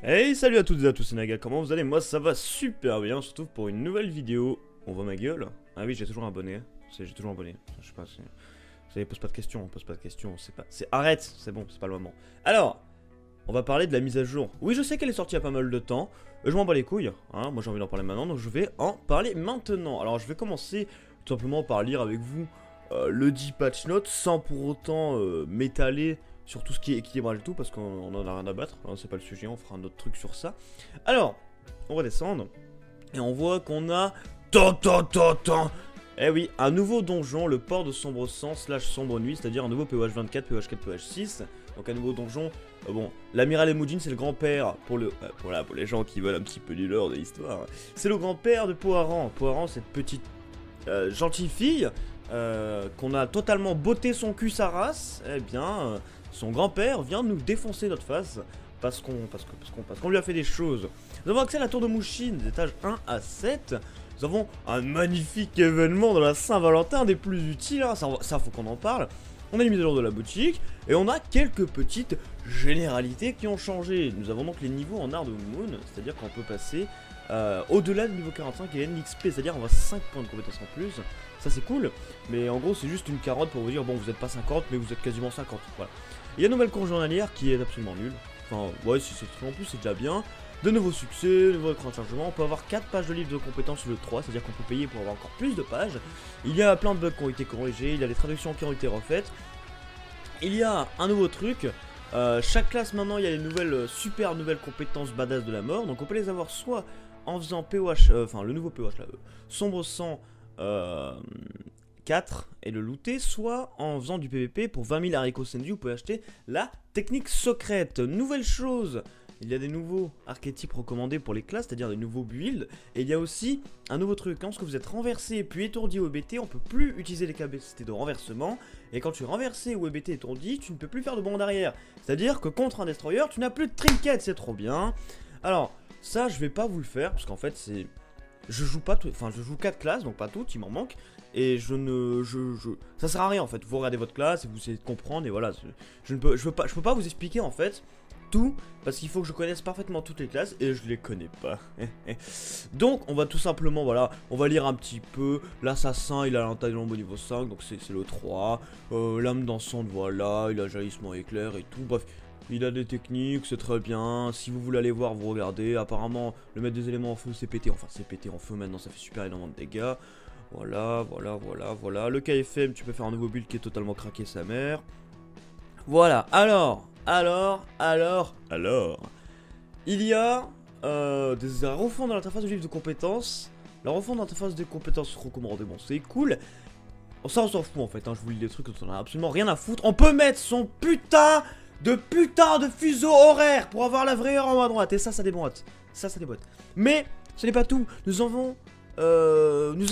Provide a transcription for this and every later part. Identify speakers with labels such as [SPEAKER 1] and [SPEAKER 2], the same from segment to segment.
[SPEAKER 1] Hey, salut à toutes et à tous, c'est Naga, comment vous allez? Moi ça va super bien, surtout pour une nouvelle vidéo. On voit ma gueule? Ah oui, j'ai toujours un bonnet. J'ai toujours un bonnet. Je sais pas, vous savez, pose pas de questions, pose pas de questions, c'est pas... Arrête, c'est bon, c'est pas le moment. Alors, on va parler de la mise à jour. Oui, je sais qu'elle est sortie il y a pas mal de temps. Je m'en bats les couilles, hein, moi j'ai envie d'en parler maintenant, donc je vais en parler maintenant. Alors je vais commencer tout simplement par lire avec vous le 10 patch notes, sans pour autant m'étaler sur tout ce qui est équilibrage et tout, parce qu'on en a rien à battre, hein, c'est pas le sujet, on fera un autre truc sur ça. Alors, on va descendre, et on voit qu'on a... Tant. Eh oui, un nouveau donjon, le port de sombre sang / sombre nuit, c'est-à-dire un nouveau POH 24, POH 4, POH 6. Donc un nouveau donjon. Bon, l'amiral Emojin, c'est le grand-père, pour les gens qui veulent un petit peu du lore de l'histoire. C'est le grand-père de Poharan. Poharan, cette petite gentille fille qu'on a totalement botté son cul sa race. Eh bien, son grand-père vient nous défoncer notre face parce qu'on lui a fait des choses. Nous avons accès à la tour de Mushin, des étages 1 à 7. Nous avons un magnifique événement de la Saint-Valentin, des plus utiles, hein. Ça faut qu'on en parle. On a les mises à jour de la boutique, et on a quelques petites généralités qui ont changé. Nous avons donc les niveaux en art de Moon, c'est-à-dire qu'on peut passer au-delà du niveau 45 et l'NXP, c'est-à-dire on va 5 points de compétence en plus. Ça c'est cool, mais en gros c'est juste une carotte pour vous dire, bon vous êtes pas 50, mais vous êtes quasiment 50, voilà. Il y a une nouvelle course journalière qui est absolument nulle. Enfin, ouais, si c'est en plus c'est déjà bien. De nouveaux succès, de nouveaux écrans de chargement, on peut avoir 4 pages de livres de compétences sur le 3, c'est-à-dire qu'on peut payer pour avoir encore plus de pages. Il y a plein de bugs qui ont été corrigés, il y a des traductions qui ont été refaites. Il y a un nouveau truc, chaque classe maintenant il y a les nouvelles, super nouvelles compétences badass de la mort, donc on peut les avoir soit en faisant POH, enfin le nouveau POH là, sombre sang 4 et le looter, soit en faisant du PVP pour 20 000 haricots senju, vous pouvez acheter la technique secrète. Nouvelle chose, il y a des nouveaux archétypes recommandés pour les classes, c'est-à-dire des nouveaux builds. Et il y a aussi un nouveau truc, quand vous êtes renversé puis étourdi ou EBT, on peut plus utiliser les capacités de renversement. Et quand tu es renversé ou EBT étourdi, tu ne peux plus faire de bond arrière. C'est-à-dire que contre un destroyer, tu n'as plus de trinket, c'est trop bien. Alors, ça je vais pas vous le faire, parce qu'en fait c'est... Je joue pas tout, enfin je joue 4 classes, donc pas toutes, il m'en manque. Et ça sert à rien en fait, vous regardez votre classe et vous essayez de comprendre et voilà. Je peux pas vous expliquer en fait tout, parce qu'il faut que je connaisse parfaitement toutes les classes et je les connais pas. Donc on va tout simplement, voilà, on va lire un petit peu. L'assassin il a l'entaillement au niveau 5, donc c'est le 3. L'âme dansante, voilà, il a jaillissement éclair et tout, bref. Il a des techniques, c'est très bien. Si vous voulez aller voir, vous regardez. Apparemment, le mettre des éléments en feu, c'est pété. Enfin, c'est pété en feu maintenant, ça fait super énormément de dégâts. Voilà. Le KFM, tu peux faire un nouveau build qui est totalement craqué, sa mère. Voilà. Alors. Il y a des refonds dans l'interface du livre de compétences. La refonte dans l'interface des compétences recommandées, bon, c'est cool. Ça, on s'en fout en fait. Hein. Je vous lis des trucs dont on a absolument rien à foutre. On peut mettre son putain de fuseau horaire pour avoir la vraie heure en haut à droite. Et ça déboîte. Ça déboîte. Mais ce n'est pas tout. Nous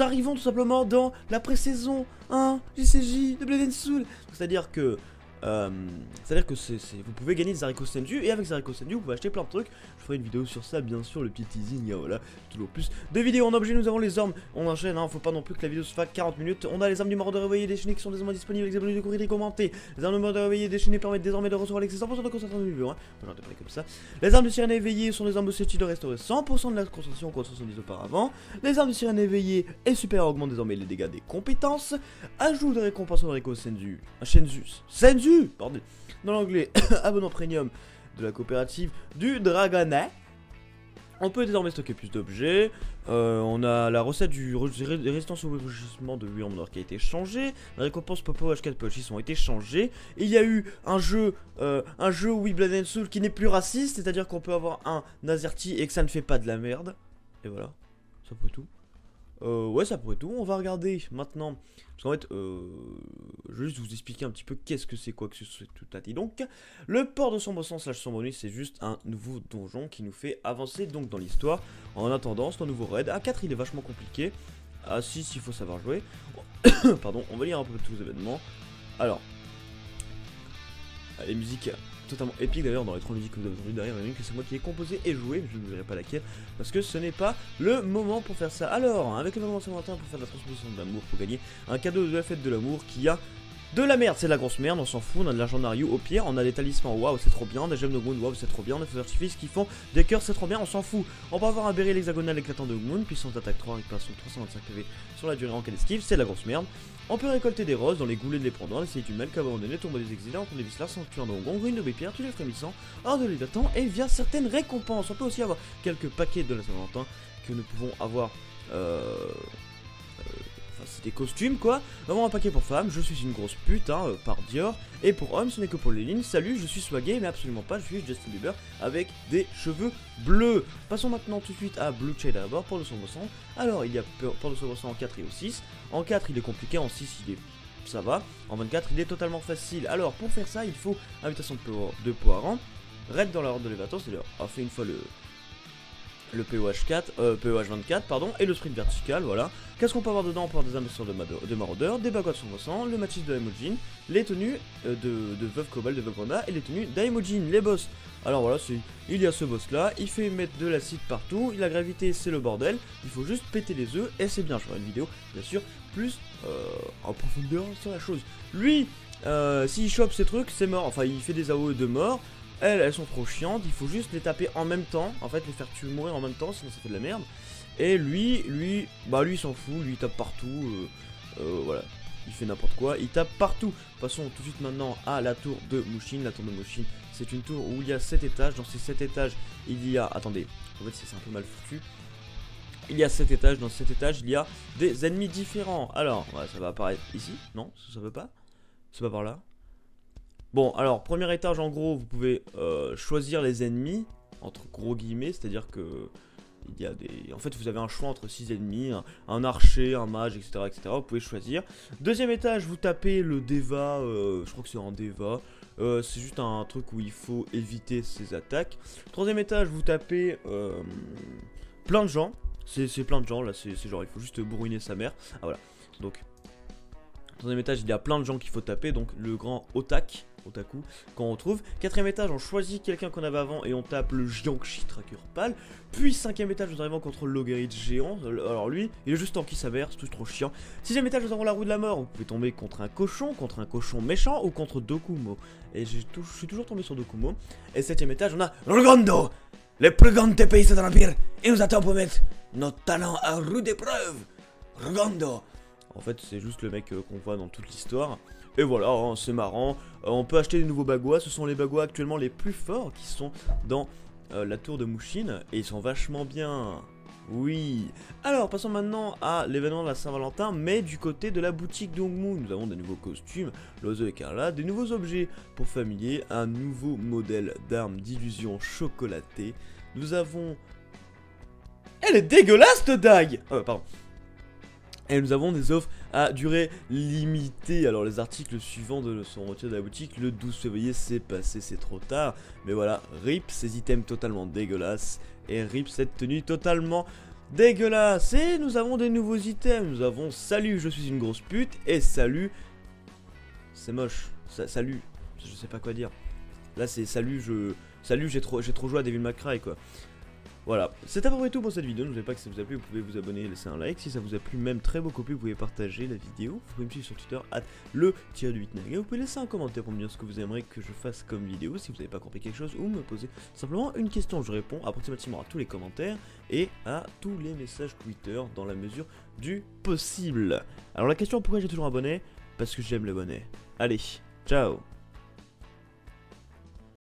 [SPEAKER 1] arrivons tout simplement dans la pré-saison 1 JCJ de Blood and Soul. C'est-à-dire que vous pouvez gagner des haricots senju, et avec ces haricots senju vous pouvez acheter plein de trucs. Je ferai une vidéo sur ça, bien sûr, le petit teasing, voilà, toujours plus de vidéos en objet. Nous avons les armes, on enchaîne, hein, faut pas non plus que la vidéo se fasse 40 minutes. On a les armes du maraudeur réveillé déchaîné qui sont désormais disponibles avec des bonus de courrier commentés. Les armes du maraudeur réveillé déchaîné permettent désormais de recevoir l'excès 100% de concentration du niveau, hein. J'en ai parlé comme ça. Les armes de sirène éveillée sont des armes aussi de restaurer 100% de la concentration contre 70 auparavant. Les armes de sirène éveillée et supérieure augmentent désormais les dégâts des compétences. Ajout de récompense de haricots senju, senju, pardon, dans l'anglais, abonnement premium de la coopérative du Dragonnet. On peut désormais stocker plus d'objets. On a la recette du résistance au rugissement de Wyrmdor qui a été changée. Les récompenses Popo H4 Pochis ont été changées. Il y a eu un jeu oui, Blood and Soul qui n'est plus raciste, c'est-à-dire qu'on peut avoir un Azerty et que ça ne fait pas de la merde. Et voilà, ça pourrait tout. Ouais, ça pourrait tout. On va regarder maintenant. Parce qu'en fait, je vais juste vous expliquer un petit peu qu'est-ce que c'est, quoi que c'est tout à dit. Donc, le port de sombre sang / sombre nuit, c'est juste un nouveau donjon qui nous fait avancer donc dans l'histoire. En attendant, c'est un nouveau raid. A4, il est vachement compliqué. A6, il faut savoir jouer. Pardon, on va lire un peu tous les événements. Alors, les musiques totalement épiques d'ailleurs dans les 3 musiques que vous avez entendues derrière, il y en a une que c'est moi qui ai composé et joué, je ne vous dirai pas laquelle, parce que ce n'est pas le moment pour faire ça. Alors, avec le moment Saint-Valentin, pour faire de la transposition de l'amour, pour gagner un cadeau de la fête de l'amour qui a De la merde, c'est de la grosse merde, on s'en fout, on a de l'argent Nario au pire, on a des talismans, waouh c'est trop bien, des gemmes de Moon, waouh c'est trop bien, des feux d'artifice qui font des cœurs, c'est trop bien, on s'en fout. On peut avoir un béret hexagonal éclatant de Moon, puissance d'attaque 3, récupération 325 PV sur la durée en cas d'esquive, c'est de la grosse merde. On peut récolter des roses dans les goulets de l'épandant, les du Melk abandonné, tombeau des exilés, on peut les vislar, sanctuaire de Hong ruine de Bépierre, tu les frémissants, hors de l'édatant et via certaines récompenses. On peut aussi avoir quelques paquets de la Saint-Valentin que nous pouvons avoir. C'est des costumes quoi. Nous avons un paquet pour femmes, je suis une grosse pute par Dior. Et pour hommes ce n'est que pour les lignes. Salut, je suis swagué mais absolument pas, je suis Justin Bieber avec des cheveux bleus. Passons maintenant tout de suite à Blue Shade d'abord pour le 100%. Alors il y a pour le 100% en 4 et au 6. En 4 il est compliqué, en 6 il est... ça va. En 24 il est totalement facile. Alors pour faire ça il faut invitation de Poiran, raid dans la horde de l'évator, c'est-à-dire a fait une fois le POH 24 pardon, et le sprint vertical, voilà. Qu'est-ce qu'on peut avoir dedans? On peut avoir des investisseurs de maraudeurs, des baguettes de 100%, le matchis de Daimojin, les tenues de Veuve Cobalt, de Veuve Granda, et les tenues Daimojin, les boss. Alors voilà, il y a ce boss là, il fait mettre de l'acide partout, la gravité c'est le bordel, il faut juste péter les œufs, et c'est bien, je ferai une vidéo, bien sûr, plus en profondeur sur la chose. Lui, s'il chope ces trucs, c'est mort, enfin il fait des AOE de mort. Elles sont trop chiantes, il faut juste les taper en même temps, en fait les faire tuer mourir en même temps, sinon ça fait de la merde. Et lui il s'en fout, lui il tape partout, voilà, il fait n'importe quoi, il tape partout. Passons tout de suite maintenant à la tour de Mushin. La tour de Mushin, c'est une tour où il y a 7 étages, dans ces 7 étages il y a, attendez, en fait c'est un peu mal foutu. Il y a 7 étages, dans 7 étages il y a des ennemis différents. Alors, ouais, ça va apparaître ici, non, ça veut pas, c'est pas par là. Bon, alors, premier étage, en gros, vous pouvez choisir les ennemis, entre gros guillemets, c'est-à-dire que il y a des... En fait, vous avez un choix entre 6 ennemis, un archer, un mage, etc., etc. Vous pouvez choisir. Deuxième étage, vous tapez le Deva, je crois que c'est un Deva. C'est juste un truc où il faut éviter ses attaques. Troisième étage, vous tapez plein de gens. C'est plein de gens, là, c'est genre, il faut juste bourriner sa mère. Ah, voilà. Donc, troisième étage, il y a plein de gens qu'il faut taper, donc le grand Otaku quand on trouve. Quatrième étage, on choisit quelqu'un qu'on avait avant et on tape le Jiangshi Tracker Pal. Puis cinquième étage, nous arrivons contre le Logarit géant. Alors lui, il est juste tanky sa mère, c'est tout trop chiant. Sixième étage, nous avons la roue de la mort. Vous pouvez tomber contre un cochon méchant ou contre Dokumo. Et je suis toujours tombé sur Dokumo. Et septième étage, on a Rugando, le plus grand pays de l'Empire. Et nous attend pour mettre notre talent à rude épreuve. Rugando. En fait, c'est juste le mec qu'on voit dans toute l'histoire. Et voilà, hein, c'est marrant. On peut acheter des nouveaux bagua. Ce sont les bagua actuellement les plus forts qui sont dans la tour de Mushin. Et ils sont vachement bien. Oui. Alors, passons maintenant à l'événement de la Saint-Valentin, mais du côté de la boutique d'Hongmu. Nous avons des nouveaux costumes, l'oiseau écarlate, des nouveaux objets pour familier, un nouveau modèle d'arme d'illusion chocolatée. Nous avons... Elle est dégueulasse, cette dague. Pardon. Et nous avons des offres à durée limitée. Alors les articles suivants sont retirés de la boutique le 12 février, c'est passé, c'est trop tard. Mais voilà, RIP ces items totalement dégueulasses. Et RIP cette tenue totalement dégueulasse. Et nous avons des nouveaux items. Nous avons salut, je suis une grosse pute. Et salut, c'est moche. Salut, je sais pas quoi dire. Là c'est salut, j'ai trop joué à Devil May Cry quoi. Voilà, c'est à peu près tout pour cette vidéo. N'oubliez pas que si ça vous a plu, vous pouvez vous abonner et laisser un like. Si ça vous a plu, même très beaucoup plus, vous pouvez partager la vidéo. Vous pouvez me suivre sur Twitter, @le_8naga. Vous pouvez laisser un commentaire pour me dire ce que vous aimeriez que je fasse comme vidéo. Si vous n'avez pas compris quelque chose ou me poser simplement une question, je réponds approximativement à tous les commentaires et à tous les messages Twitter dans la mesure du possible. Alors la question, pourquoi j'ai toujours un bonnet? Parce que j'aime le bonnet. Allez, ciao.